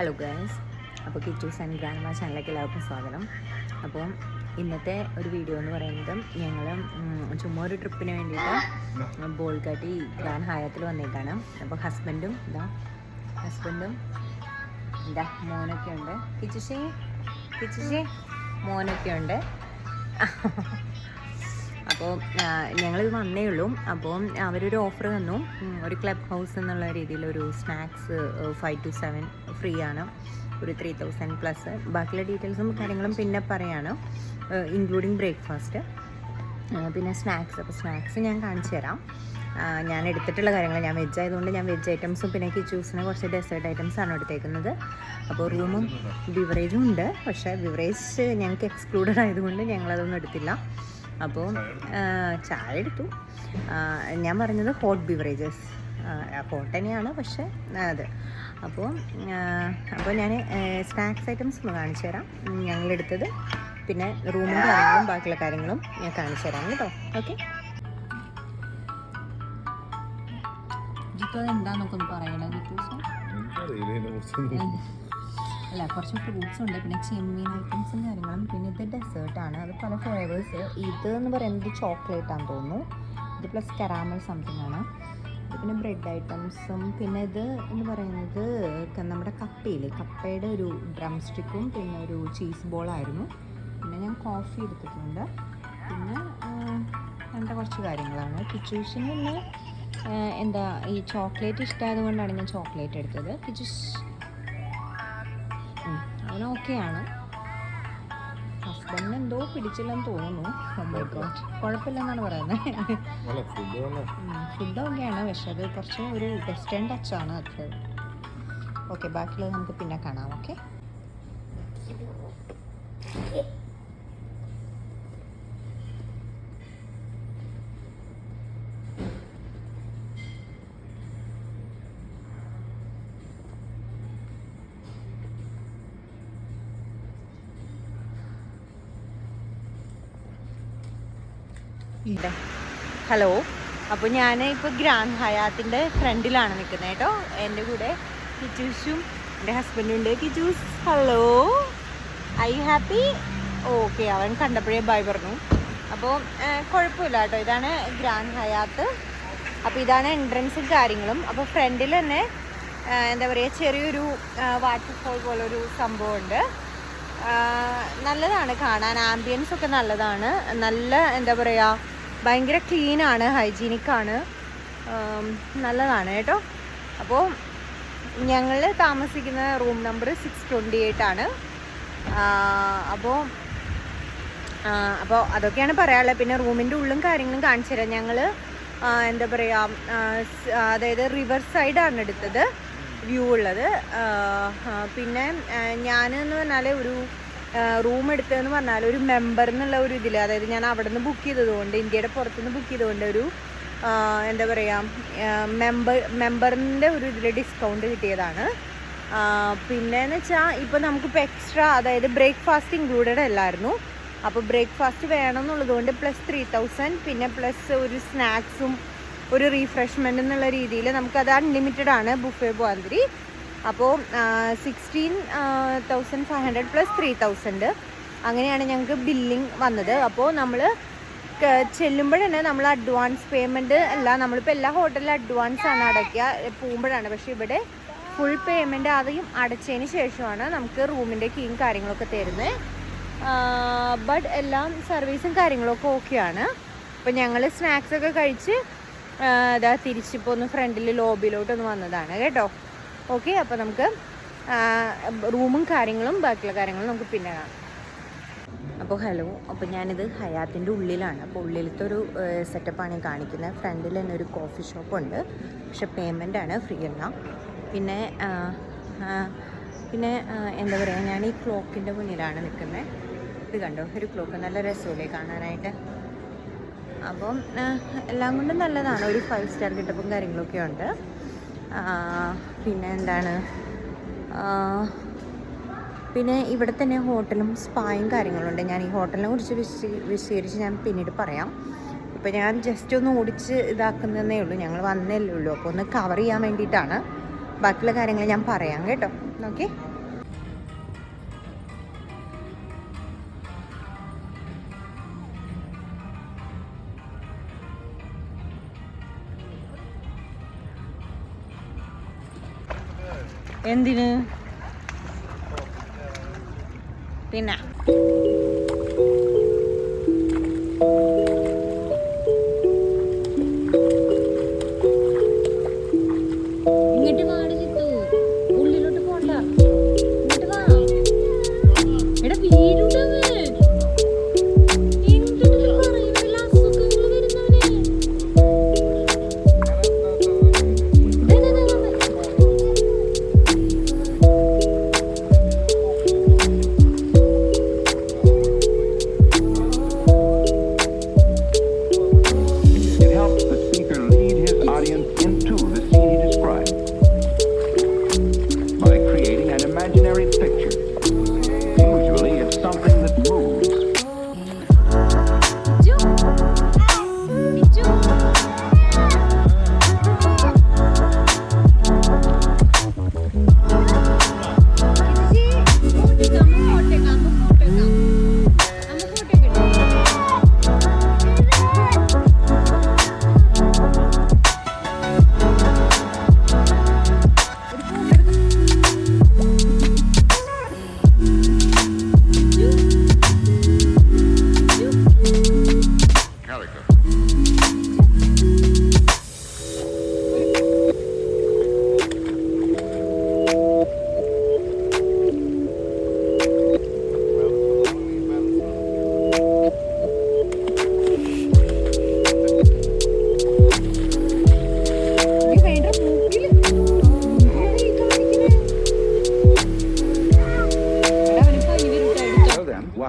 Hello guys, അപ്പോൾ Kichus and grandma ചാനലിലേക്ക് എല്ലാവർക്കും സ്വാഗതം. അപ്പോൾ ഇന്നത്തെ ഒരു വീഡിയോ എന്ന് പറയുന്നത് ഞങ്ങൾ ചുമ്മാ ഒരു ട്രിപ്പിന് വേണ്ടിയിട്ട് ബോൾഗാട്ടി ഗ്രാൻഡ് ഹയാത്തിൽ വന്നേക്കാണ്. അപ്പോൾ ഹസ്ബൻഡും മോനൊക്കെ ഉണ്ട്. കിച്ചുശേ മോനൊക്കെ ഉണ്ട്. അപ്പോൾ ഞങ്ങളിത് വന്നേ ഉള്ളൂ. അപ്പോൾ അവരൊരു ഓഫർ തന്നു, ഒരു ക്ലബ് ഹൗസ് എന്നുള്ള രീതിയിൽ ഒരു സ്നാക്സ് 5 to 7 ഫ്രീ ആണ്, ഒരു 3000 പ്ലസ്. ബാക്കിയുള്ള ഡീറ്റെയിൽസും കാര്യങ്ങളും പിന്നെ പറയാണ്, ഇൻക്ലൂഡിങ് ബ്രേക്ക്ഫാസ്റ്റ് പിന്നെ സ്നാക്സ്. അപ്പോൾ സ്നാക്സ് ഞാൻ കാണിച്ചു തരാം. ഞാൻ എടുത്തിട്ടുള്ള കാര്യങ്ങൾ, ഞാൻ വെജ് ആയതുകൊണ്ട് ഞാൻ വെജ് ഐറ്റംസും പിന്നെ കിച്ചൂസിന് കുറച്ച് ഡെസേർട്ട് ഐറ്റംസാണ് എടുത്തേക്കുന്നത്. അപ്പോൾ റൂമും ബിവറേജും ഉണ്ട്, പക്ഷേ ബിവറേജ് ഞങ്ങൾക്ക് എക്സ്ക്ലൂഡഡ് ആയതുകൊണ്ട് ഞങ്ങളതൊന്നും എടുത്തില്ല. അപ്പോൾ ചായ എടുത്തു. ഞാൻ പറഞ്ഞത് ഹോട്ട് ബിവറേജസ്, ഹോട്ട് തന്നെയാണ് പക്ഷേ അത്. അപ്പോൾ ഞാൻ സ്നാക്സ് ഐറ്റംസ് ഒന്ന് കാണിച്ചു തരാം ഞങ്ങളെടുത്തത്, പിന്നെ റൂമും കാര്യങ്ങളും ബാക്കിയുള്ള കാര്യങ്ങളും ഞാൻ കാണിച്ചു തരാം കേട്ടോ. ഓക്കെ, ജിത്തു എന്താന്നൊക്കെ ഒന്ന് പറയണത് ജിത്തു? അല്ല, കുറച്ച് ഫ്രൂട്ട്സ് ഉണ്ട്, പിന്നെ ചെമ്മീൻ ഐറ്റംസും കാര്യങ്ങളും, പിന്നെ ഇത് ഡെസേർട്ടാണ്, അത് പല ഫ്ലേവേഴ്സ്. ഇത് എന്ന് പറയുന്നത് ചോക്ലേറ്റ് ആണെന്ന് തോന്നുന്നു, ഇത് പ്ലസ് കരാമൽ സംതിങ് ആണ്. ഇത് പിന്നെ ബ്രെഡ് ഐറ്റംസും, പിന്നെ ഇത് എന്ന് പറയുന്നത് നമ്മുടെ കപ്പയുടെ ഒരു ഡ്രം സ്റ്റിക്കും പിന്നെ ഒരു ചീസ് ബോളായിരുന്നു. പിന്നെ ഞാൻ കോഫി എടുത്തിട്ടുണ്ട്. പിന്നെ അങ്ങനത്തെ കുറച്ച് കാര്യങ്ങളാണ്. കിച്ചൂസിന് പിന്നെ ഈ ചോക്ലേറ്റ് ഇഷ്ടമായത് കൊണ്ടാണ് ഞാൻ ചോക്ലേറ്റ് എടുത്തത്. കിച്ചൂസ് അവൻ ഓക്കെയാണ്. ഹസ്ബൻഡിന് എന്തോ പിടിച്ചില്ലെന്ന് തോന്നുന്നു. കുഴപ്പമില്ലെന്നാണ് പറയുന്നത്. ഫുഡ് ഓക്കെയാണ്, പക്ഷെ അത് കുറച്ച് ഒരു വെസ്റ്റേൺ ടച്ചാണ് അത്. ഓക്കെ, ബാക്കിയുള്ളത് നമുക്ക് പിന്നെ കാണാം. Okay, hello. അപ്പോൾ ഞാൻ ഇപ്പോൾ ഗ്രാൻഡ് ഹയാത്തിൻ്റെ ഫ്രണ്ടിലാണ് നിൽക്കുന്നത് കേട്ടോ. എൻ്റെ കൂടെ കിച്ചൂസും എൻ്റെ ഹസ്ബൻഡും ഉണ്ട്. Kichus hello, I happy? Okay, അവൻ കണ്ടപ്പോഴേ ബൈ പറഞ്ഞു. അപ്പോൾ കുഴപ്പമില്ല കേട്ടോ. ഇതാണ് ഗ്രാൻഡ് ഹയാത്ത്. അപ്പോൾ ഇതാണ് എൻട്രൻസും കാര്യങ്ങളും. അപ്പോൾ ഫ്രണ്ടിൽ തന്നെ എന്താ പറയുക, ചെറിയൊരു വാട്ടർഫോൾ പോലൊരു സംഭവമുണ്ട്. നല്ലതാണ് കാണാൻ, ആംബിയൻസ് ഒക്കെ നല്ലതാണ്. നല്ല എന്താ പറയുക, ഭയങ്കര ക്ലീനാണ്, ഹൈജീനിക്കാണ്, നല്ലതാണ് കേട്ടോ. അപ്പോൾ ഞങ്ങൾ താമസിക്കുന്ന റൂം നമ്പർ 628 ആണ്. അപ്പോൾ അതൊക്കെയാണ് പറയാനുള്ളത്. പിന്നെ റൂമിൻ്റെ ഉള്ളും കാര്യങ്ങളും കാണിച്ചു തരാം. ഞങ്ങൾ എന്താ പറയുക, അതായത് റിവർ സൈഡാണ് എടുത്തത്, വ്യൂ ഉള്ളത്. പിന്നെ ഞാനെന്ന് പറഞ്ഞാൽ ഒരു റൂം എടുത്തതെന്ന് പറഞ്ഞാൽ ഒരു മെമ്പർ എന്നുള്ള ഒരു ഇതിൽ, അതായത് ഞാൻ അവിടെ നിന്ന് ബുക്ക് ചെയ്തതുകൊണ്ട്, ഇന്ത്യയുടെ പുറത്തുനിന്ന് ബുക്ക് ചെയ്തുകൊണ്ട് ഒരു എന്താ പറയുക, മെമ്പറിൻ്റെ ഒരു ഇതിൽ ഡിസ്കൗണ്ട് കിട്ടിയതാണ്. പിന്നെയെന്ന് വെച്ചാൽ ഇപ്പോൾ നമുക്കിപ്പോൾ എക്സ്ട്രാ, അതായത് ബ്രേക്ക്ഫാസ്റ്റ് ഇൻക്ലൂഡഡ് അല്ലായിരുന്നു. അപ്പോൾ ബ്രേക്ക്ഫാസ്റ്റ് വേണം എന്നുള്ളതുകൊണ്ട് പ്ലസ് 3000, പിന്നെ പ്ലസ് ഒരു സ്നാക്സും ഒരു റീഫ്രഷ്മെൻ്റ് എന്നുള്ള രീതിയിൽ നമുക്കത് അൺലിമിറ്റഡ് ആണ്, ബുഫേ പോകാതിരി. അപ്പോൾ 16,500 പ്ലസ് 3000 അങ്ങനെയാണ് ഞങ്ങൾക്ക് ബില്ലിങ് വന്നത്. അപ്പോൾ നമ്മൾ ചെല്ലുമ്പോഴന്നെ നമ്മൾ അഡ്വാൻസ് പേയ്മെൻറ്റ് അല്ല, നമ്മളിപ്പോൾ എല്ലാ ഹോട്ടലിലും അഡ്വാൻസ് ആണ് അടയ്ക്കുക പോകുമ്പോഴാണ്. പക്ഷേ ഇവിടെ ഫുൾ പേയ്മെൻറ്റ് ആദ്യം അടച്ചതിന് ശേഷമാണ് നമുക്ക് റൂമിൻ്റെ കീയും കാര്യങ്ങളൊക്കെ തരുന്നത്. ബട്ട് എല്ലാം സർവീസും കാര്യങ്ങളൊക്കെ ഓക്കെയാണ്. അപ്പോൾ ഞങ്ങൾ സ്നാക്സൊക്കെ കഴിച്ച് അതാ തിരിച്ചിപ്പോൾ ഒന്ന് ഫ്രണ്ടിൽ ലോബിയിലോട്ടൊന്ന് വന്നതാണ് കേട്ടോ. ഓക്കെ, അപ്പോൾ നമുക്ക് റൂമും കാര്യങ്ങളും ബാക്കിയുള്ള കാര്യങ്ങളും നമുക്ക് പിന്നെ കാണാം. അപ്പോൾ ഹലോ, അപ്പോൾ ഞാനിത് ഹയാത്തിൻ്റെ ഉള്ളിലാണ്. അപ്പോൾ ഉള്ളിലത്തെ ഒരു സെറ്റപ്പാണ് ഞാൻ കാണിക്കുന്നത്. ഫ്രണ്ടിൽ തന്നെ ഒരു കോഫി ഷോപ്പുണ്ട്, പക്ഷെ പേയ്മെൻ്റാണ്, ഫ്രീ അല്ല. പിന്നെ എന്താ പറയുക, ഞാൻ ഈ ക്ലോക്കിൻ്റെ മുന്നിലാണ് നിൽക്കുന്നത്. ഇത് കണ്ടോ, ഒരു ക്ലോക്ക് നല്ല രസമല്ലേ കാണാനായിട്ട്. അപ്പം എല്ലാം കൊണ്ടും നല്ലതാണ്. ഒരു 5 സ്റ്റാർ കിട്ടപ്പും കാര്യങ്ങളൊക്കെ ഉണ്ട്. പിന്നെ എന്താണ്, പിന്നെ ഇവിടെ തന്നെ ഹോട്ടലും സ്പായും കാര്യങ്ങളുണ്ട്. ഞാൻ ഈ ഹോട്ടലിനെ കുറിച്ച് വിശദീകരിച്ച് ഞാൻ പിന്നീട് പറയാം. ഇപ്പോൾ ഞാൻ ജസ്റ്റ് ഒന്ന് ഓടിച്ച് ഇതാക്കുന്നതേ ഉള്ളൂ, ഞങ്ങൾ വന്നല്ലേ ഉള്ളൂ. അപ്പോൾ ഒന്ന് കവർ ചെയ്യാൻ വേണ്ടിയിട്ടാണ്. ബാക്കിയുള്ള കാര്യങ്ങൾ ഞാൻ പറയാം കേട്ടോ. ഓക്കെ. എന്തിന് പിന്നെ ഇങ്ങോട്ട് വാടി ചിത്തു, ഉള്ളിലോട്ട് പോണ്ട, ഇങ്ങോട്ട് വാ. എടാ വീടുണ്ടവൻ, എന്തിട്ട് പറയുന്നില്ല, അസുഖങ്ങൾ വരുന്നവന്.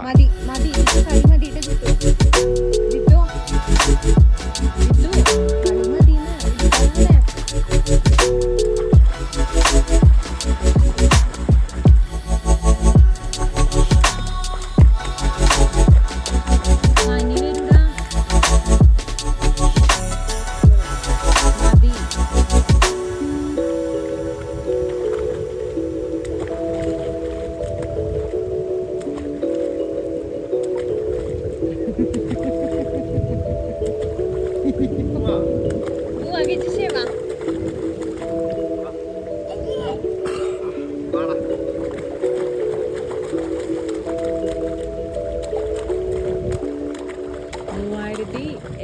മതി മതി കളി മതി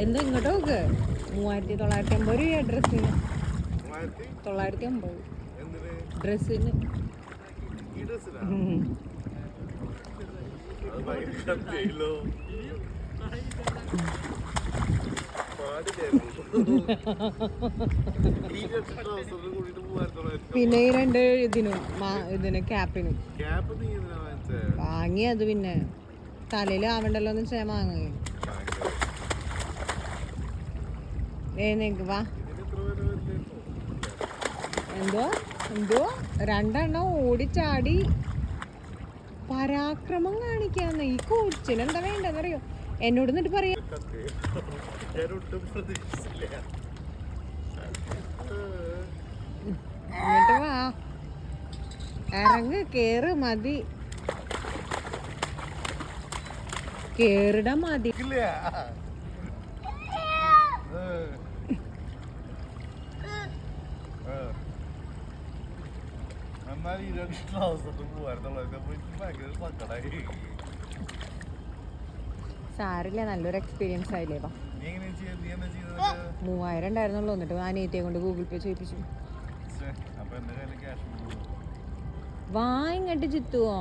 എന്താ ഇങ്ങോട്ട് നോക്ക്. 3950 രൂപ ഡ്രസ്സിന്. 950 ഡ്രസ്സിന്. പിന്നെ ഈ 2 ഇതിന് ക്യാപ്പിനും വാങ്ങി. അത് പിന്നെ തലയിൽ ആവണ്ടല്ലോ എന്ന് വെച്ചാൽ വാങ്ങി. വാ. എന്തോ 2 ഓടിച്ചാടി പരാക്രമം കാണിക്കാന്ന്. ഈ കൊച്ചിന് എന്താ വേണ്ടെന്നറിയോ? എന്നോട് എന്നിട്ട് പറയാ, എന്നിട്ട് വാ, ഇറങ്ങ്, കേറ്, മതി, കേറിടാ, മതി. സാരില്ല, നല്ലൊരു എക്സ്പീരിയൻസ് ആയില്ലേ. 3000 ഉണ്ടായിരുന്നുള്ളൂ. എന്നിട്ട് അനിയത്തിയെ കൊണ്ട് ഗൂഗിൾ പേ ചെയ്യിപ്പിച്ചു. വാ ഇങ്ങോട്ട് ജിത്തുവോ,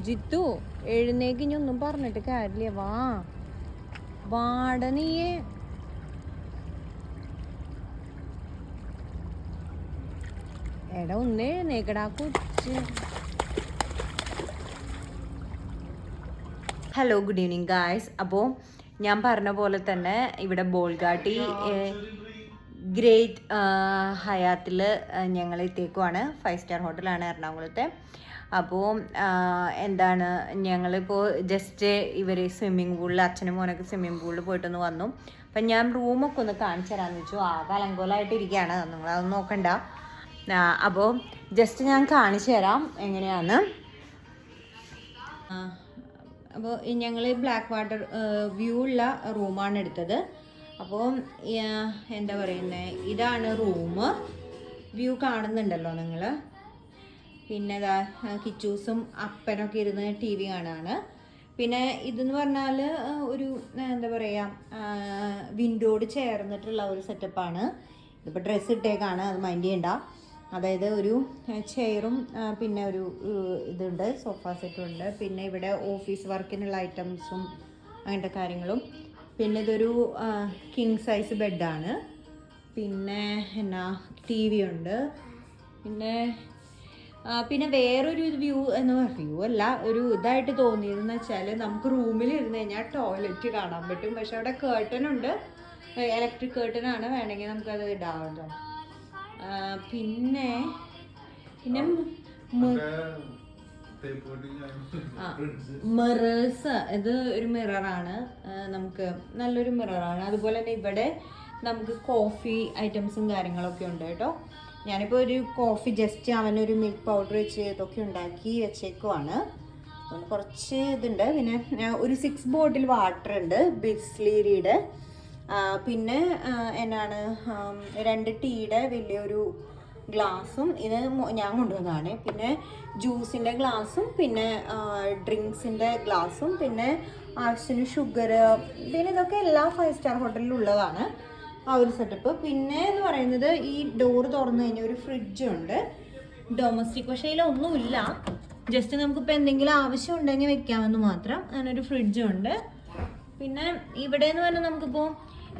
ജിത്തു എഴുന്നേക്ക്. ഇനി ഒന്നും പറഞ്ഞിട്ട് കാര്യമില്ല. വാ, വാട നീയേ. എടാ ഒന്ന് എഴുന്നേക്കടാ കൊച്ച്. Hello, good evening guys. അപ്പോൾ ഞാൻ പറഞ്ഞ പോലെ തന്നെ ഇവിടെ ബോൾഗാട്ടി ഗ്രേറ്റ് ഹയാത്തിൽ ഞങ്ങൾ എത്തിയേക്കുവാണ്. 5 സ്റ്റാർ ഹോട്ടലാണ് എറണാകുളത്തെ. അപ്പോൾ ഞങ്ങളിപ്പോൾ ജസ്റ്റ് ഇവർ സ്വിമ്മിങ് പൂളിൽ, അച്ഛനും മോനൊക്കെ സ്വിമ്മിങ് പൂളിൽ പോയിട്ടൊന്ന് വന്നു. അപ്പം ഞാൻ റൂമൊക്കെ ഒന്ന് കാണിച്ചു തരാമെന്ന് വെച്ചു. ആകെ അലങ്കോലമായിട്ടിരിക്കുകയാണ്, നിങ്ങളതൊന്നും നോക്കണ്ട. അപ്പോൾ ജസ്റ്റ് ഞാൻ കാണിച്ചു തരാം എങ്ങനെയാണ്. അപ്പോൾ ഞങ്ങൾ ബ്ലാക്ക് വാട്ടർ വ്യൂ ഉള്ള റൂമാണ് എടുത്തത്. അപ്പോൾ എന്താ പറയുന്നത്, ഇതാണ് റൂം. വ്യൂ കാണുന്നുണ്ടല്ലോ നിങ്ങൾ. പിന്നെ ഇതാ കിച്ചൂസും അപ്പനൊക്കെ ഇരുന്ന് ടി വി കാണാണ്. പിന്നെ ഇതെന്ന് പറഞ്ഞാൽ ഒരു എന്താ പറയുക, വിൻഡോട് ചേർന്നിട്ടുള്ള ഒരു സെറ്റപ്പാണ്. ഇതിപ്പോൾ ഡ്രസ്സ് ഇട്ടേക്കാണ്, അത് മൈൻഡ് ചെയ്യണ്ട. അതായത് ഒരു ചെയറും പിന്നെ ഒരു ഇതുണ്ട്, സോഫ സെറ്റും ഉണ്ട്. പിന്നെ ഇവിടെ ഓഫീസ് വർക്കിനുള്ള ഐറ്റംസും അങ്ങനത്തെ കാര്യങ്ങളും. പിന്നെ ഇതൊരു കിങ് സൈസ് ബെഡാണ്. പിന്നെ എന്നാ ടി വി ഉണ്ട്. പിന്നെ വേറൊരു വ്യൂ എന്ന് വ്യൂ അല്ല, ഒരു ഇതായിട്ട് തോന്നിയതെന്ന് വെച്ചാൽ നമുക്ക് റൂമിൽ ഇരുന്ന് കഴിഞ്ഞാൽ ടോയ്ലറ്റ് കാണാൻ പറ്റും. പക്ഷെ അവിടെ കേർട്ടൻ ഉണ്ട്, ഇലക്ട്രിക് കേർട്ടനാണ്, വേണമെങ്കിൽ നമുക്കത് ഇടാമല്ലോ. പിന്നെ മിറേഴ്സ്, ഇത് ഒരു മിററാണ്, നമുക്ക് നല്ലൊരു മിററാണ്. അതുപോലെ തന്നെ ഇവിടെ നമുക്ക് കോഫി ഐറ്റംസും കാര്യങ്ങളൊക്കെ ഉണ്ട് കേട്ടോ. ഞാനിപ്പോൾ ഒരു കോഫി ജസ്റ്റ് അവനൊരു മിൽക്ക് പൗഡർ വെച്ച് ഇതൊക്കെ ഉണ്ടാക്കി വെച്ചേക്കുവാണ്. അതുകൊണ്ട് കുറച്ച് ഇതുണ്ട്. പിന്നെ ഒരു 6 ബോട്ടിൽ വാട്ടർ ഉണ്ട് ബിസ്ലീരിയുടെ. പിന്നെ എന്നാണ് 2 ടീയുടെ വലിയൊരു ഗ്ലാസും, ഇത് ഞാൻ കൊണ്ടുവന്നതാണ്. പിന്നെ ജ്യൂസിൻ്റെ ഗ്ലാസും, പിന്നെ ഡ്രിങ്ക്സിൻ്റെ ഗ്ലാസും, പിന്നെ ആവശ്യത്തിന് ഷുഗർ, പിന്നെ ഇതൊക്കെ എല്ലാ 5 സ്റ്റാർ ഹോട്ടലിലും ഉള്ളതാണ് ആ ഒരു സെറ്റപ്പ്. പിന്നെ എന്ന് പറയുന്നത് ഈ ഡോറ് തുറന്നു കഴിഞ്ഞാൽ ഒരു ഫ്രിഡ്ജുണ്ട്, ഡൊമസ്റ്റിക്. പക്ഷേ ഇതിലൊന്നുമില്ല, ജസ്റ്റ് നമുക്കിപ്പോൾ എന്തെങ്കിലും ആവശ്യം ഉണ്ടെങ്കിൽ വെക്കാമെന്ന് മാത്രം. അങ്ങനൊരു ഫ്രിഡ്ജുണ്ട്. പിന്നെ ഇവിടെ എന്ന് പറഞ്ഞാൽ നമുക്കിപ്പോൾ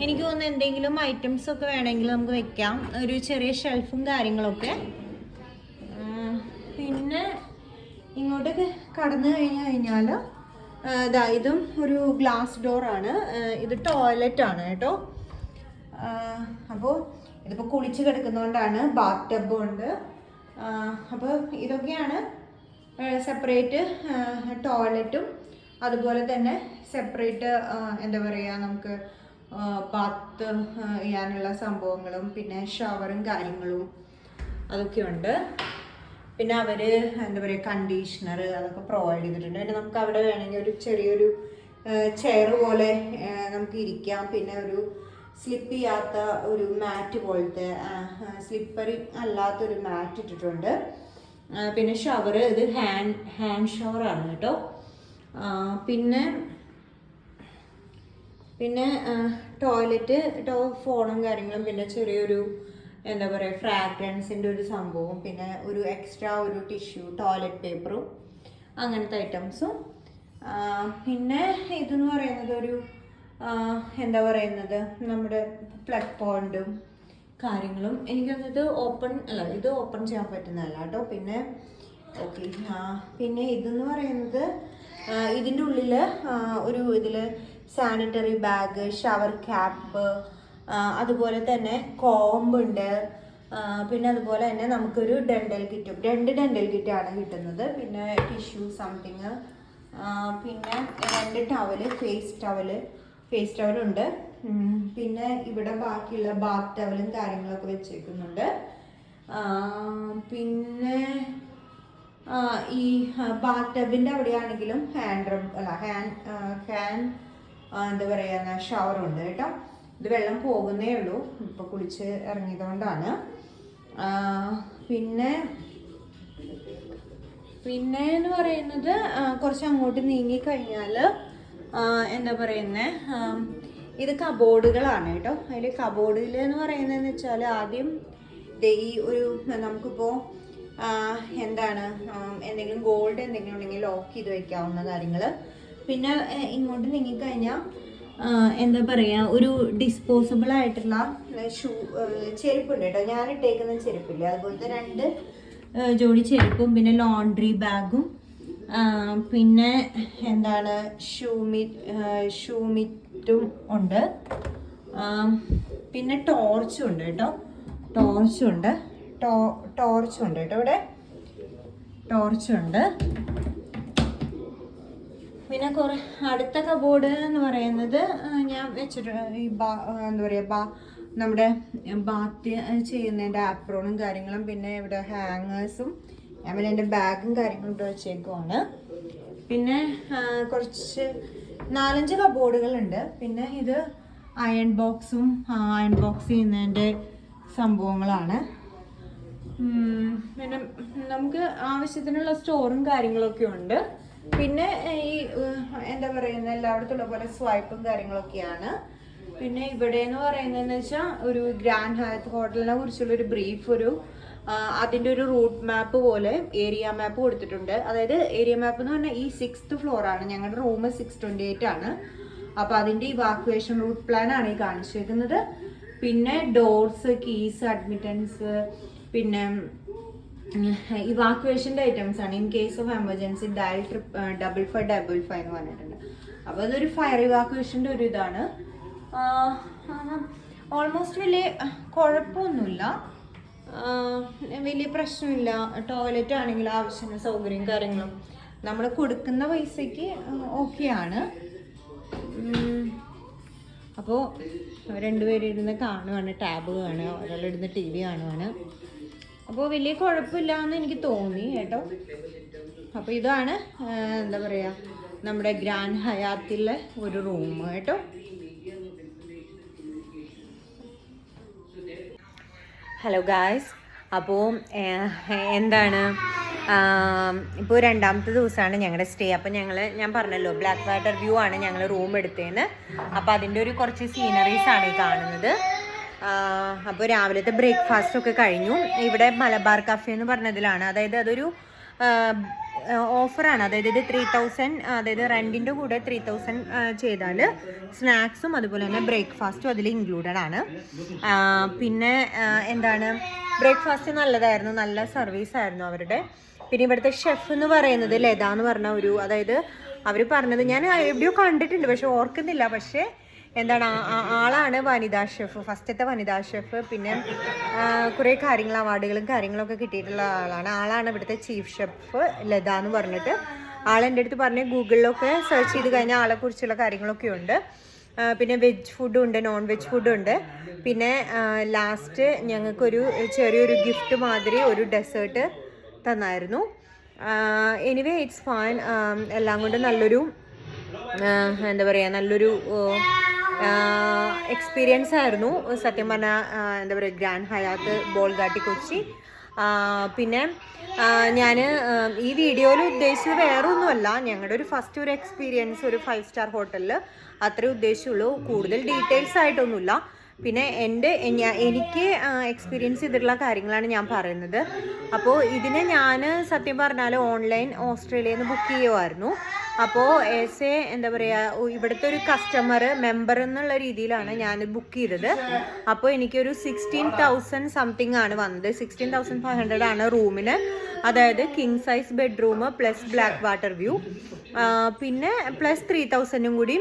എനിക്ക് തോന്നുന്നു എന്തെങ്കിലും ഐറ്റംസ് ഒക്കെ വേണമെങ്കിൽ നമുക്ക് വെക്കാം, ഒരു ചെറിയ ഷെൽഫും കാര്യങ്ങളൊക്കെ. പിന്നെ ഇങ്ങോട്ടൊക്കെ കടന്നു കഴിഞ്ഞാൽ ഇതും ഒരു ഗ്ലാസ് ഡോറാണ്. ഇത് ടോയ്ലറ്റാണ് കേട്ടോ. അപ്പോൾ ഇതിപ്പോൾ കുളിച്ച് കിടക്കുന്നതുകൊണ്ടാണ്. ബാത്ത് ടബും ഉണ്ട്. അപ്പോൾ ഇതൊക്കെയാണ് സെപ്പറേറ്റ് ടോയ്ലറ്റും, അതുപോലെ തന്നെ സെപ്പറേറ്റ് എന്താ പറയുക, നമുക്ക് ബാത്ത് ചെയ്യാനുള്ള സംഭവങ്ങളും പിന്നെ ഷവറും കാര്യങ്ങളും അതൊക്കെ ഉണ്ട്. പിന്നെ അവർ എന്താ പറയുക, കണ്ടീഷണർ അതൊക്കെ പ്രൊവൈഡ് ചെയ്തിട്ടുണ്ട്. പിന്നെ നമുക്ക് അവിടെ വേണമെങ്കിൽ ഒരു ചെറിയൊരു ചെയർ പോലെ നമുക്ക് ഇരിക്കാം. പിന്നെ ഒരു സ്ലിപ്പ് ചെയ്യാത്ത ഒരു മാറ്റ് പോലത്തെ, സ്ലിപ്പറി അല്ലാത്തൊരു മാറ്റ് ഇട്ടിട്ടുണ്ട്. പിന്നെ ഷവർ, ഇത് ഹാൻഡ് ഷവറാണ് കേട്ടോ. പിന്നെ ടോയ്ലറ്റ്, ഫോണും കാര്യങ്ങളും, പിന്നെ ചെറിയൊരു എന്താ പറയുക ഫ്രാഗ്രൻസിൻ്റെ ഒരു സംഭവം, പിന്നെ ഒരു എക്സ്ട്രാ ഒരു ടിഷ്യൂ, ടോയ്ലറ്റ് പേപ്പറും അങ്ങനത്തെ ഐറ്റംസും. പിന്നെ ഇതെന്ന് പറയുന്നത് ഒരു എന്താ പറയുന്നത്, നമ്മുടെ പ്ലഗ് പോയിന്റും കാര്യങ്ങളും. എനിക്കത് ഓപ്പൺ അല്ല, ഇത് ഓപ്പൺ ചെയ്യാൻ പറ്റുന്നതല്ല കേട്ടോ. പിന്നെ ഓക്കെ, പിന്നെ ഇതെന്ന് പറയുന്നത് ഇതിൻ്റെ ഉള്ളിൽ ഒരു ഇതിൽ സാനിറ്ററി ബാഗ്, ഷവർ ക്യാപ്പ്, അതുപോലെ തന്നെ കോമ്പുണ്ട്. പിന്നെ അതുപോലെ തന്നെ നമുക്കൊരു ഡെൻ്റൽ കിറ്റും, 2 ഡെൻ്റൽ കിറ്റാണ് കിട്ടുന്നത്. പിന്നെ ടിഷ്യൂ സംതിങ്, പിന്നെ 2 ടവല്, ഫേസ് ടവലുണ്ട്. പിന്നെ ഇവിടെ ബാക്കിയുള്ള ബാത്ത് ടവലും കാര്യങ്ങളൊക്കെ വെച്ചേക്കുന്നുണ്ട്. പിന്നെ ഈ ബാത്ത് ടബിൻ്റെ അവിടെയാണെങ്കിലും ഹാൻഡ് എന്താ പറയുക ഷവറുണ്ട് കേട്ടോ. ഇത് വെള്ളം പോകുന്നേ ഉള്ളൂ, ഇപ്പോൾ കുളിച്ച് ഇറങ്ങിയതുകൊണ്ടാണ്. പിന്നെ എന്ന് പറയുന്നത് കുറച്ച് അങ്ങോട്ട് നീങ്ങിക്കഴിഞ്ഞാൽ എന്താ പറയുന്നത്, ഇത് കബോർഡുകളാണ് കേട്ടോ. അതിൽ കബോർഡിൽ എന്ന് പറയുന്നതെന്ന് വെച്ചാൽ ആദ്യം ഈ ഒരു നമുക്കിപ്പോൾ എന്താണ് എന്തെങ്കിലും ഗോൾഡ് എന്തെങ്കിലും ഉണ്ടെങ്കിൽ ലോക്ക് ചെയ്ത് വെക്കാവുന്ന കാര്യങ്ങൾ. പിന്നെ ഇങ്ങോട്ട് നീങ്ങിക്കഴിഞ്ഞാൽ എന്താ പറയുക, ഒരു ഡിസ്പോസിബിൾ ആയിട്ടുള്ള ചെരുപ്പുണ്ട് കേട്ടോ. ഞാൻ ഇട്ടേക്കുന്ന ചെരുപ്പില്ല, അതുപോലത്തെ 2 ജോഡി ചെരുപ്പും, പിന്നെ ലോണ്ട്രി ബാഗും, പിന്നെ എന്താണ് ഷൂമിറ്റും ഉണ്ട്. പിന്നെ ടോർച്ചും ഉണ്ട് കേട്ടോ. ടോർച്ചുണ്ട് കേട്ടോ. ഇവിടെ ടോർച്ചുണ്ട്. പിന്നെ കുറേ അടുത്ത കബോർഡ് എന്ന് പറയുന്നത് ഞാൻ വെച്ചിട്ട് ഈ എന്താ പറയുക നമ്മുടെ ബാത്ത് ചെയ്യുന്നതിൻ്റെ ആപ്രോണും കാര്യങ്ങളും, പിന്നെ ഇവിടെ ഹാങ്ങേഴ്സും, ഞാൻ പിന്നെ എൻ്റെ ബാഗും കാര്യങ്ങളും ഇവിടെ വെച്ചേക്കുവാണ്. പിന്നെ കുറച്ച് 4-5 കബോർഡുകളുണ്ട്. പിന്നെ ഇത് അയൺ ബോക്സും അയൺ ബോക്സ് ചെയ്യുന്നതിൻ്റെ സംഭവങ്ങളാണ്. പിന്നെ നമുക്ക് ആവശ്യത്തിനുള്ള സ്റ്റോറും കാര്യങ്ങളൊക്കെ ഉണ്ട്. പിന്നെ ഈ എന്താ പറയുന്നത് എല്ലായിടത്തുള്ള പോലെ സ്വൈപ്പും കാര്യങ്ങളൊക്കെയാണ്. പിന്നെ ഇവിടെ എന്ന് പറയുന്നതെന്ന് വെച്ചാൽ ഒരു ഗ്രാൻഡ് ഹയാത്ത് ഹോട്ടലിനെ കുറിച്ചുള്ളൊരു ബ്രീഫ്, അതിൻ്റെ ഒരു റൂട്ട് മാപ്പ് പോലെ ഏരിയ മാപ്പ് കൊടുത്തിട്ടുണ്ട്. അതായത് ഏരിയ മാപ്പ് എന്ന് പറഞ്ഞാൽ ഈ 6th ഫ്ലോറാണ്, ഞങ്ങളുടെ റൂം 628 ആണ്. അപ്പോൾ അതിൻ്റെ ഇവാക്യുവേഷൻ റൂട്ട് പ്ലാൻ ആണ് ഈ കാണിച്ചിരിക്കുന്നത്. പിന്നെ ഡോർസ്, കീസ്, അഡ്മിറ്റൻസ്, പിന്നെ ഇവാക്യുവേഷൻ്റെ ഐറ്റംസ് ആണ്. In case of emergency dial 5555 എന്ന് പറഞ്ഞിട്ടുണ്ട്. അപ്പോൾ അതൊരു ഫയർ ഇവാക്യുവേഷൻ്റെ ഒരു ഇതാണ്. ഓൾമോസ്റ്റ് വലിയ കുഴപ്പമൊന്നുമില്ല, വലിയ പ്രശ്നമില്ല. ടോയ്ലറ്റ് ആണെങ്കിൽ ആവശ്യത്തിന് സൗകര്യം കാര്യങ്ങളും നമ്മൾ കൊടുക്കുന്ന പൈസയ്ക്ക് ഓക്കെയാണ്. അപ്പോൾ രണ്ടുപേരിരുന്ന് കാണുവാണ്, ടാബ് കാണുക, ഒരാളിരുന്ന് TV കാണുവാണ്. അപ്പോൾ വലിയ കുഴപ്പമില്ല എന്ന് എനിക്ക് തോന്നി കേട്ടോ. അപ്പോൾ ഇതാണ് എന്താ പറയുക നമ്മുടെ ഗ്രാൻഡ് ഹയാത്തിലെ ഒരു റൂം കേട്ടോ. ഹലോ ഗായ്സ്, അപ്പോൾ എന്താണ് ഇപ്പോൾ 2ാമത്തെ ദിവസമാണ് ഞങ്ങളുടെ സ്റ്റേ. അപ്പോൾ ഞാൻ പറഞ്ഞല്ലോ ബ്ലാക്ക് വാട്ടർ വ്യൂ ആണ് ഞങ്ങൾ റൂം എടുത്തതെന്ന്. അപ്പോൾ അതിൻ്റെ ഒരു കുറച്ച് സീനറീസ് ആണ് ഈ കാണുന്നത്. അപ്പോൾ രാവിലത്തെ ബ്രേക്ക്ഫാസ്റ്റൊക്കെ കഴിഞ്ഞു. ഇവിടെ മലബാർ കഫേ എന്ന് പറഞ്ഞതിലാണ്, അതായത് അതൊരു ഓഫറാണ്. അതായത് ഇത് 3000, അതായത് റെൻറ്റിൻ്റെ കൂടെ 3000 ചെയ്താൽ സ്നാക്സും അതുപോലെ തന്നെ ബ്രേക്ക്ഫാസ്റ്റും അതിൽ ഇൻക്ലൂഡഡ് ആണ്. പിന്നെ എന്താണ് ബ്രേക്ക്ഫാസ്റ്റ് നല്ലതായിരുന്നു, നല്ല സർവീസായിരുന്നു അവരുടെ. പിന്നെ ഇവിടുത്തെ ഷെഫ് എന്ന് പറയുന്നത് ലത എന്ന് പറഞ്ഞ അതായത് അവർ പറഞ്ഞത് ഞാൻ എവിടെയോ കണ്ടിട്ടുണ്ട് പക്ഷെ ഓർക്കുന്നില്ല. പക്ഷേ എന്താണ് ആളാണ് വനിതാ ഷെഫ്, ഫസ്റ്റത്തെ വനിതാ ഷെഫ്. പിന്നെ കുറേ അവാർഡുകളും കാര്യങ്ങളൊക്കെ കിട്ടിയിട്ടുള്ള ആളാണ് ഇവിടുത്തെ ചീഫ് ഷെഫ് ലത എന്ന് പറഞ്ഞിട്ട്. ആളെൻ്റെ അടുത്ത് പറഞ്ഞ് ഗൂഗിളിലൊക്കെ സെർച്ച് ചെയ്ത് കഴിഞ്ഞാൽ ആളെക്കുറിച്ചുള്ള കാര്യങ്ങളൊക്കെ ഉണ്ട്. പിന്നെ വെജ് ഫുഡും ഉണ്ട്, നോൺ വെജ് ഫുഡും ഉണ്ട്. പിന്നെ ലാസ്റ്റ് ഞങ്ങൾക്കൊരു ചെറിയൊരു ഗിഫ്റ്റ് മാതിരി ഒരു ഡെസേർട്ട് തന്നായിരുന്നു. Anyway it's fine. എല്ലാം കൊണ്ട് നല്ലൊരു എന്താ പറയുക നല്ലൊരു എക്സ്പീരിയൻസ് ആയിരുന്നു സത്യം പറഞ്ഞാൽ. എന്താ പറയുക ഗ്രാൻഡ് ഹയാത്ത് ബോൾഗാട്ടി കൊച്ചി. പിന്നെ ഞാൻ ഈ വീഡിയോയിൽ ഉദ്ദേശിച്ചത് വേറെ ഒന്നുമല്ല, ഞങ്ങളുടെ ഒരു ഫസ്റ്റ് ഒരു എക്സ്പീരിയൻസ് ഒരു 5 സ്റ്റാർ ഹോട്ടലിൽ അത്രേ ഉദ്ദേശിച്ചുള്ളൂ, കൂടുതൽ ഡീറ്റെയിൽസ് ആയിട്ടൊന്നുമില്ല. പിന്നെ എനിക്ക് എക്സ്പീരിയൻസ് ചെയ്തിട്ടുള്ള കാര്യങ്ങളാണ് ഞാൻ പറയുന്നത്. അപ്പോൾ ഇതിന് ഞാൻ സത്യം പറഞ്ഞാൽ ഓൺലൈൻ ഓസ്ട്രേലിയയിൽ നിന്ന് ബുക്ക് ചെയ്യുമായിരുന്നു. അപ്പോൾ എന്താ പറയുക ഇവിടുത്തെ ഒരു മെമ്പർ എന്നുള്ള രീതിയിലാണ് ഞാൻ ബുക്ക് ചെയ്തത്. അപ്പോൾ എനിക്കൊരു 16,000 സംതിങ് ആണ് വന്നത്. 16,500 ആണ് റൂമിന്, അതായത് king size bedroom plus black water view, പിന്നെ പ്ലസ് 3,000 കൂടി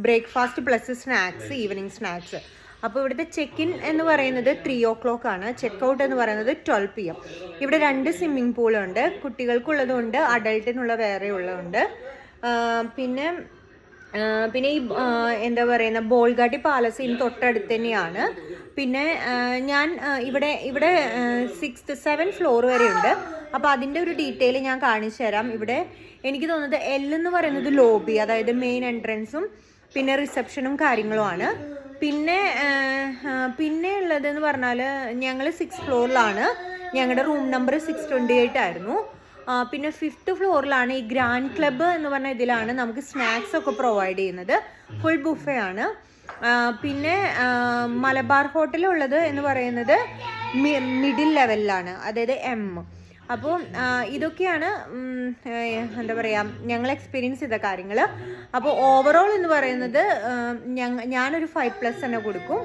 breakfast plus snacks, evening snacks. അപ്പോൾ ഇവിടുത്തെ ചെക്ക് ഇൻ എന്ന് പറയുന്നത് 3 o'clock ആണ്, ചെക്ക് ഔട്ട് എന്ന് പറയുന്നത് 12 PM. ഇവിടെ 2 സ്വിമ്മിംഗ് പൂളുണ്ട്, കുട്ടികൾക്കുള്ളതുണ്ട് അഡൾട്ടിനുള്ള വേറെ ഉള്ളതുണ്ട്. പിന്നെ ഈ എന്താ പറയുന്ന ബോൾഗാട്ടി പാലസ് ഇതിന് തൊട്ടടുത്ത് തന്നെയാണ്. പിന്നെ ഞാൻ ഇവിടെ 6th-7th ഫ്ലോർ വരെ ഉണ്ട്. അപ്പോൾ അതിൻ്റെ ഒരു ഡീറ്റെയിൽ ഞാൻ കാണിച്ചു തരാം. ഇവിടെ എനിക്ക് തോന്നുന്നത് L എന്ന് പറയുന്നത് ലോബി, അതായത് മെയിൻ എൻട്രൻസും പിന്നെ റിസപ്ഷനും കാര്യങ്ങളുമാണ്. പിന്നെ ഉള്ളതെന്ന് പറഞ്ഞാൽ ഞങ്ങൾ 6th ഫ്ലോറിലാണ്, ഞങ്ങളുടെ റൂം നമ്പർ 628 ആയിരുന്നു. പിന്നെ 5th ഫ്ലോറിലാണ് ഈ ഗ്രാൻഡ് ക്ലബ്ബ് എന്ന് പറഞ്ഞ ഇതിലാണ് നമുക്ക് സ്നാക്സ് ഒക്കെ പ്രൊവൈഡ് ചെയ്യുന്നത്, ഫുൾ ബുഫേ ആണ്. പിന്നെ മലബാർ ഹോട്ടലുള്ളത് എന്ന് പറയുന്നത് മിഡിൽ ലെവലിലാണ്, അതായത് M. അപ്പോൾ ഇതൊക്കെയാണ് എന്താ പറയുക ഞങ്ങൾ എക്സ്പീരിയൻസ് ചെയ്ത കാര്യങ്ങൾ. അപ്പോൾ ഓവറോൾ എന്ന് പറയുന്നത് ഞാനൊരു 5+ തന്നെ കൊടുക്കും.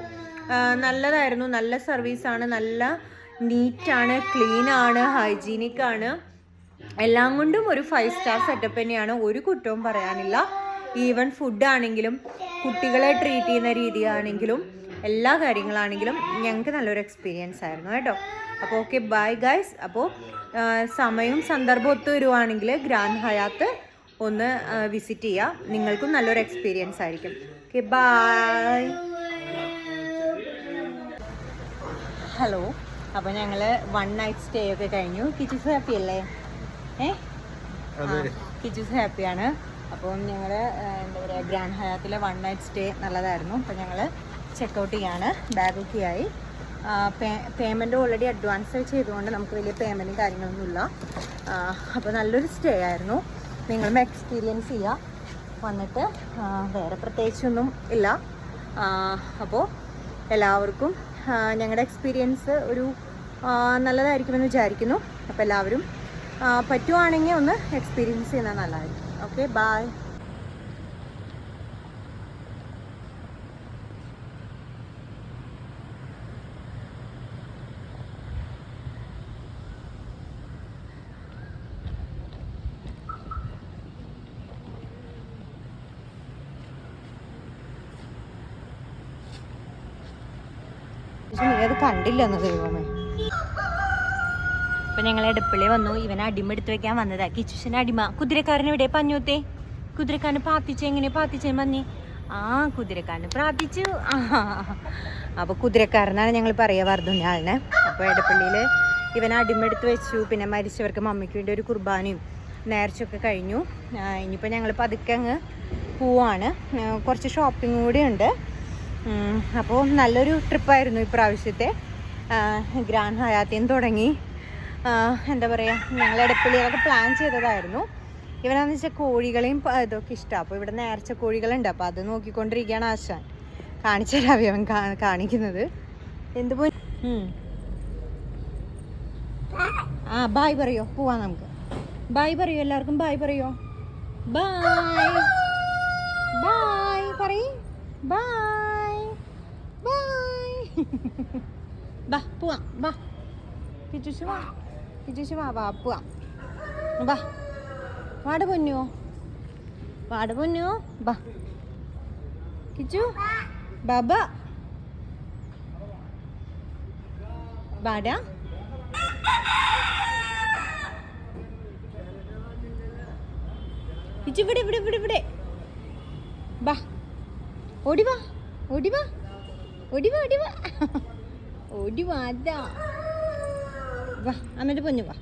നല്ലതായിരുന്നു, നല്ല സർവീസാണ്, നല്ല നീറ്റാണ്, ക്ലീനാണ്, ഹൈജീനിക് ആണ്, എല്ലാം കൊണ്ടും ഒരു 5 സ്റ്റാർ സെറ്റപ്പ് തന്നെയാണ്, ഒരു കുറ്റവും പറയാനില്ല. ഈവൻ ഫുഡാണെങ്കിലും കുട്ടികളെ ട്രീറ്റ് ചെയ്യുന്ന രീതിയാണെങ്കിലും എല്ലാ കാര്യങ്ങളാണെങ്കിലും ഞങ്ങൾക്ക് നല്ലൊരു എക്സ്പീരിയൻസ് ആയിരുന്നു കേട്ടോ. അപ്പോൾ ഓക്കെ, ബൈ ഗൈസ്. അപ്പോൾ സമയവും സന്ദർഭം ഒത്തു വരുവാണെങ്കിൽ ഗ്രാൻഡ് ഹയാത്ത് ഒന്ന് വിസിറ്റ് ചെയ്യുക. നിങ്ങൾക്കും നല്ലൊരു എക്സ്പീരിയൻസ് ആയിരിക്കും. Okay, by. ഹലോ, അപ്പോൾ ഞങ്ങൾ 1 നൈറ്റ് സ്റ്റേ ഒക്കെ കഴിഞ്ഞു. കിച്ചൂസ് ഹാപ്പി അല്ലേ? കിച്ചൂസ് ഹാപ്പിയാണ്. അപ്പം ഞങ്ങൾ എന്താ പറയുക, ഗ്രാൻഡ് ഹയാത്തിലെ 1 നൈറ്റ് സ്റ്റേ നല്ലതായിരുന്നു. അപ്പം ഞങ്ങൾ ചെക്കൗട്ട് ചെയ്യാണ്. ബാഗൊക്കെ ആയി. പേയ്മെൻറ്റ് ഓൾറെഡി അഡ്വാൻസ് ചെയ്തുകൊണ്ട് നമുക്ക് വലിയ പേയ്മെൻറ്റും കാര്യങ്ങളൊന്നുമില്ല. അപ്പോൾ നല്ലൊരു സ്റ്റേ ആയിരുന്നു. നിങ്ങളും എക്സ്പീരിയൻസ് ചെയ്യുക വന്നിട്ട്. വേറെ പ്രത്യേകിച്ചൊന്നും ഇല്ല. അപ്പോൾ എല്ലാവർക്കും ഞങ്ങളുടെ എക്സ്പീരിയൻസ് ഒരു നല്ലതായിരിക്കുമെന്ന് വിചാരിക്കുന്നു. അപ്പോൾ എല്ലാവരും പറ്റുവാണെങ്കിൽ ഒന്ന് എക്സ്പീരിയൻസ് ചെയ്യുന്നത് നല്ലതായിരിക്കും. Okay, bye. നീ അത് കണ്ടില്ലെന്ന് ദൈവമേ. അപ്പം ഞങ്ങൾ എടപ്പള്ളി വന്നു. ഇവനെ അടിമ എടുത്ത് വെക്കാൻ വന്നതാ. കിച്ചുശന് അടിമ. കുതിരക്കാരൻ എവിടെ? പഞ്ഞൂത്തെ കുതിരക്കാരന് പ്രാർത്ഥിച്ചു. എങ്ങനെ പ്രാർത്ഥിച്ചേ മഞ്ഞ്? കുതിരക്കാരന് പ്രാർത്ഥിച്ചു. അപ്പോൾ കുതിരക്കാരനാണ് ഞങ്ങൾ പറയുക, വർദ്ധനാളിനെ. അപ്പോൾ എടപ്പള്ളിയിൽ ഇവനെ അടിമ എടുത്ത് വെച്ചു. പിന്നെ മരിച്ചവർക്ക് മമ്മിക്ക് വേണ്ടി ഒരു കുർബാനയും നേർച്ചയൊക്കെ കഴിഞ്ഞു. ഇനിയിപ്പോൾ ഞങ്ങൾ പതുക്കെ അങ്ങ് പോവാണ്. കുറച്ച് ഷോപ്പിംഗ് കൂടി ഉണ്ട്. അപ്പോൾ നല്ലൊരു ട്രിപ്പായിരുന്നു ഇപ്രാവശ്യത്തെ. ഗ്രാൻഡ് ഹയാത്തിൽ നിന്ന് തുടങ്ങി എന്താ പറയുക, ഞങ്ങൾ എടപ്പള്ളിയിലൊക്കെ പ്ലാൻ ചെയ്തതായിരുന്നു. ഇവനാന്ന് വെച്ചാൽ കോഴികളെയും ഇതൊക്കെ ഇഷ്ടമാണ്. അപ്പോൾ ഇവിടെ നേർച്ച കോഴികളുണ്ട്. അപ്പോൾ അത് നോക്കിക്കൊണ്ടിരിക്കുകയാണ് ആശാൻ. കാണിച്ചു തരാം അവൻ കാണിക്കുന്നത്. എന്ത് പോയി? ബായ് പറയോ? പോവാം നമുക്ക്. ബായ് പറയോ? എല്ലാവർക്കും ബായ് പറയോ? ബായ് ബായ് പറയ്. Bye bye. ബാ പോവാം. ബാ കിച്ചുശു വാ. കിച്ചുശു വാ. വാ പോവാം. ബാ വാട പൊന്നോ. വാട പൊന്നോ. ബാ കിച്ചു. ബാബ ബാടാ. കിച്ചു ഇവിടെ ഇവിടെ ഇവിടെ ഇവിടെ. ബാ ഓടിവാ ഓടിവാ ഓടിവാ ഓടിവാ ഓടിവാ. അതാ വാ അമ്മയുടെ പൊന്നു വാ.